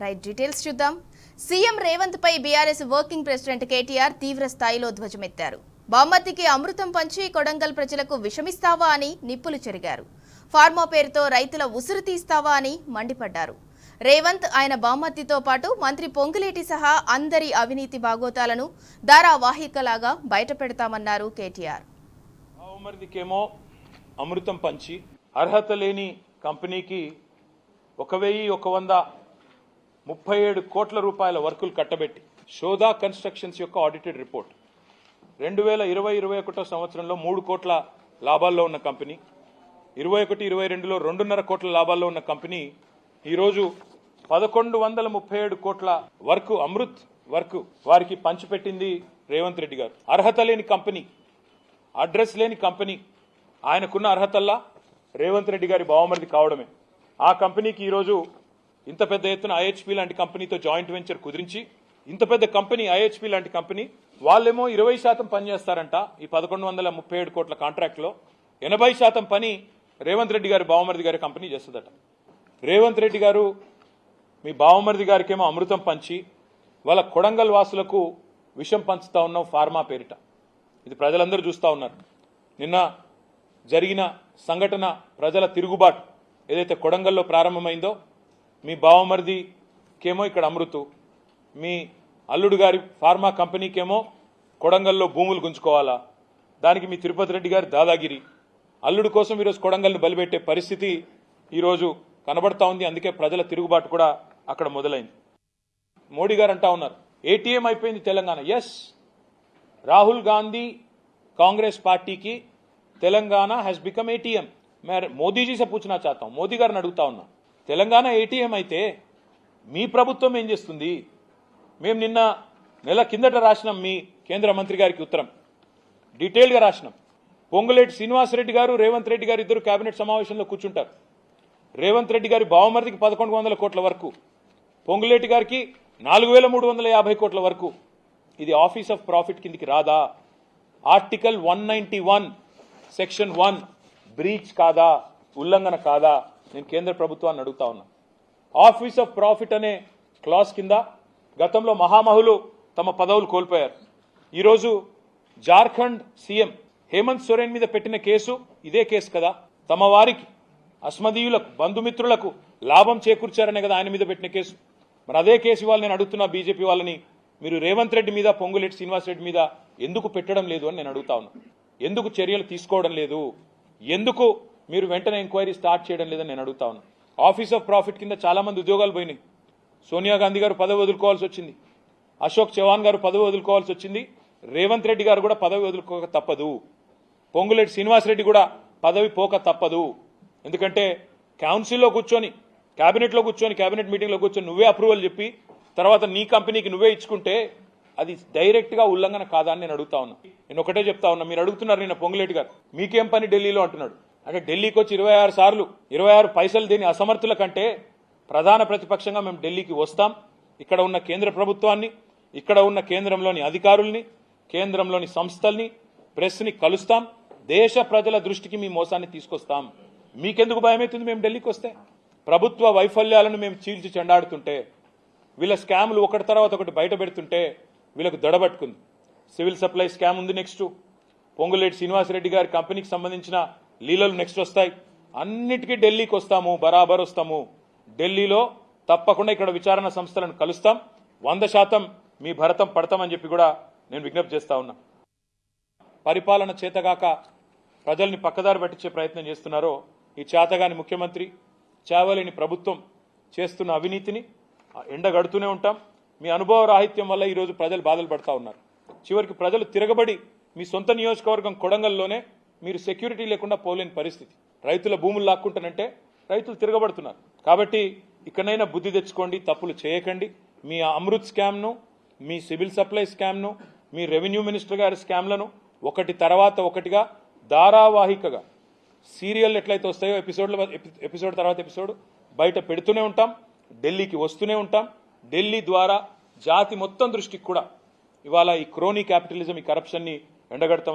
Right details చూద్దాం. CM Revanth పై BRS working president KTR తీవ్ర స్థాయిలో ధ్వజమెత్తారు. బామ్మర్తికి అమృతం పంచి కొడంగల్ ప్రజలకు విషమిస్తావా అని నిప్పులు చెరిగారు. ఫార్మా పేరుతో రైతుల ఉసురు తీస్తావా అని మండిపడ్డారు. రేవంత్ ఆయన బామ్మర్తితో పాటు మంత్రి పొంగులేటి సహా అందరి అవినీతి బాగోతాలను ధారావాహికలాగా బయటపెడతామన్నారు కేటీఆర్. బామ్మర్తికేమో అమృతం పంచి అర్హత లేని కంపెనీకి 1137 కోట్ల రూపాయల వర్కులు కట్టబెట్టి షోదా కన్స్ట్రక్షన్స్ యొక్క ఆడిటెడ్ రిపోర్ట్ 2020-21 సంవత్సరంలో 3 కోట్ల లాభాల్లో ఉన్న కంపెనీ, 21-22లో 2.5 కోట్ల లాభాల్లో ఉన్న కంపెనీ ఈరోజు 1137 కోట్ల వర్క్ అమృత్ వర్క్ వారికి పంచిపెట్టింది రేవంత్ రెడ్డి గారు. అర్హత లేని కంపెనీ, అడ్రస్ లేని కంపెనీ, ఆయనకున్న అర్హతల్లా రేవంత్ రెడ్డి గారి బావమరిది కావడమే. ఆ కంపెనీకి ఈరోజు ఇంత పెద్ద ఎత్తున ఐహెచ్పి లాంటి కంపెనీతో జాయింట్ వెంచర్ కుదిరించి ఇంత పెద్ద కంపెనీ ఐహెచ్పి లాంటి కంపెనీ వాళ్ళేమో 20% పనిచేస్తారంట. ఈ 1137 కోట్ల కాంట్రాక్ట్ లో 80% పని రేవంత్ రెడ్డి గారి బావమరిది గారి కంపెనీ చేస్తుందట. రేవంత్ రెడ్డి గారు మీ బావమరిది గారికేమో అమృతం పంచి వాళ్ళ కొడంగల్ వాసులకు విషం పంచుతా ఉన్నాం ఫార్మా పేరిట. ఇది ప్రజలందరూ చూస్తా ఉన్నారు. నిన్న జరిగిన సంఘటన ప్రజల తిరుగుబాటు ఏదైతే కొడంగల్లో ప్రారంభమైందో, మీ బావమరిదికేమో ఇక్కడ అమృతు, మీ అల్లుడు గారి ఫార్మా కంపెనీకేమో కొడంగల్లో భూములు గుంజుకోవాలా, దానికి మీ తిరుపతి రెడ్డి గారి దాదాగిరి, అల్లుడు కోసం ఈరోజు కొడంగల్ని బలిపెట్టే పరిస్థితి ఈరోజు కనబడతా ఉంది. అందుకే ప్రజల తిరుగుబాటు కూడా అక్కడ మొదలైంది. మోడీ గారు అంటా ఉన్నారు ఏటీఎం అయిపోయింది తెలంగాణ. ఎస్, రాహుల్ గాంధీ कांग्रेस पार्टी की तेलंगाना हैज बिकम एटीएम. मैं मोदी जी से पूछना चाहता हूं, मोदी गारिని అడుగుతా ఉన్నా, తెలంగాణ ఏటీఎం అయితే మీ ప్రభుత్వం ఏం చేస్తుంది? మేము నిన్న నెల కిందట రాసినాం మీ కేంద్ర మంత్రి గారికి ఉత్తరం, డీటెయిల్ గా రాసినాం. పొంగులేటి శ్రీనివాసరెడ్డి గారు రేవంత్ రెడ్డి గారు ఇద్దరు కేబినెట్ సమావేశంలో కూర్చుంటారు. రేవంత్ రెడ్డి గారి బావమరిదికి 1100 కోట్ల వరకు, పొంగులేటి గారికి 4350 కోట్ల వరకు. ఇది ఆఫీస్ ఆఫ్ ప్రాఫిట్ కిందికి రాదా? ఆర్టికల్ 191 సెక్షన్ 1 బ్రీచ్ కాదా, ఉల్లంఘన కాదా? నేను కేంద్ర ప్రభుత్వాన్ని అడుగుతా ఉన్నా. ఆఫీస్ ఆఫ్ ప్రాఫిట్ అనే క్లాస్ కింద గతంలో మహామహులు తమ పదవులు కోల్పోయారు. ఈరోజు జార్ఖండ్ సీఎం హేమంత్ సోరెన్ మీద పెట్టిన కేసు ఇదే కేసు కదా. తమ వారికి అస్మదీయులకు బంధుమిత్రులకు లాభం చేకూర్చారనే కదా ఆయన మీద పెట్టిన కేసు. మరి అదే కేసు ఇవాళ నేను అడుగుతున్నా బీజేపీ వాళ్ళని, మీరు రేవంత్ రెడ్డి మీద పొంగులేటి శ్రీనివాసరెడ్డి మీద ఎందుకు పెట్టడం లేదు అని నేను అడుగుతా ఉన్నా. ఎందుకు చర్యలు తీసుకోవడం లేదు? ఎందుకు మీరు వెంటనే ఎంక్వైరీ స్టార్ట్ చేయడం లేదని నేను అడుగుతా ఉన్నా. ఆఫీస్ ఆఫ్ ప్రాఫిట్ కింద చాలా మంది ఉద్యోగాలు పోయినాయి. సోనియా గాంధీ గారు పదవి వదులుకోవాల్సి వచ్చింది, అశోక్ చవాన్ గారు పదవి వదులుకోవాల్సి వచ్చింది, రేవంత్ రెడ్డి గారు కూడా పదవి వదులుకోక తప్పదు, పొంగులేటి శ్రీనివాసరెడ్డి కూడా పదవి పోక తప్పదు. ఎందుకంటే కౌన్సిల్లో కూర్చొని, కేబినెట్లో కూర్చొని, కేబినెట్ మీటింగ్లో కూర్చొని నువ్వే అప్రూవల్ చెప్పి తర్వాత నీ కంపెనీకి నువ్వే ఇచ్చుకుంటే అది డైరెక్ట్ గా ఉల్లంఘన కాదా అని నేను అడుగుతా ఉన్నా. నేను ఒకటే చెప్తా ఉన్నా, మీరు అడుగుతున్నారు నిన్న పొంగులేటి గారు మీకేం పని ఢిల్లీలో అంటున్నాడు. అంటే ఢిల్లీకి వచ్చి 26 సార్లు 26 పైసలు దేని అసమర్థుల కంటే ప్రధాన ప్రతిపక్షంగా మేము ఢిల్లీకి వస్తాం. ఇక్కడ ఉన్న కేంద్ర ప్రభుత్వాన్ని, ఇక్కడ ఉన్న కేంద్రంలోని అధికారుల్ని, కేంద్రంలోని సంస్థల్ని, ప్రెస్ని కలుస్తాం. దేశ ప్రజల దృష్టికి మీ మోసాన్ని తీసుకొస్తాం. మీకెందుకు భయమవుతుంది? మేము ఢిల్లీకి వస్తే ప్రభుత్వ వైఫల్యాలను మేము చీల్చి చెండాడుతుంటే, వీళ్ళ స్కామ్లు ఒకటి తర్వాత ఒకటి బయట పెడుతుంటే వీళ్ళకు దడబట్టుకుంది. సివిల్ సప్లై స్కామ్ ఉంది, నెక్స్ట్ పొంగులేటి శ్రీనివాసరెడ్డి గారి కంపెనీకి సంబంధించిన లీలలు నెక్స్ట్ వస్తాయి. అన్నిటికీ ఢిల్లీకి వస్తాము, బరాబర్ వస్తాము. ఢిల్లీలో తప్పకుండా ఇక్కడ విచారణ సంస్థలను కలుస్తాం. 100% మీ భరతం పడతామని చెప్పి కూడా నేను విజ్ఞప్తి చేస్తా ఉన్నా. పరిపాలన చేతగాక ప్రజల్ని పక్కదారి పట్టించే ప్రయత్నం చేస్తున్నారో ఈ చేతగాని ముఖ్యమంత్రి, చేవలేని ప్రభుత్వం చేస్తున్న అవినీతిని ఎండగడుతూనే ఉంటాం. మీ అనుభవ రాహిత్యం వల్ల ఈరోజు ప్రజలు బాధలు పడతా ఉన్నారు. చివరికి ప్రజలు తిరగబడి మీ సొంత నియోజకవర్గం కొడంగల్లోనే మీరు సెక్యూరిటీ లేకుండా పోలేని పరిస్థితి. రైతుల భూములు లాక్కుంటానంటే రైతులు తిరగబడుతున్నారు. కాబట్టి ఇకనైనా బుద్ధి తెచ్చుకోండి, తప్పులు చేయకండి. మీ అమృత్ స్కామ్ను, మీ సివిల్ సప్లై స్కామ్ను, మీ రెవెన్యూ మినిస్టర్ గారి స్కామ్లను ఒకటి తర్వాత ఒకటిగా ధారావాహికగా సీరియల్ ఎట్లయితే వస్తాయో ఎపిసోడ్ తర్వాత ఎపిసోడ్ బయట పెడుతూనే ఉంటాం. ఢిల్లీకి వస్తూనే ఉంటాం. ఢిల్లీ ద్వారా జాతి మొత్తం దృష్టికి కూడా ఇవాళ ఈ క్రోనీ క్యాపిటలిజం, ఈ కరప్షన్ ని ఎండగడతాం.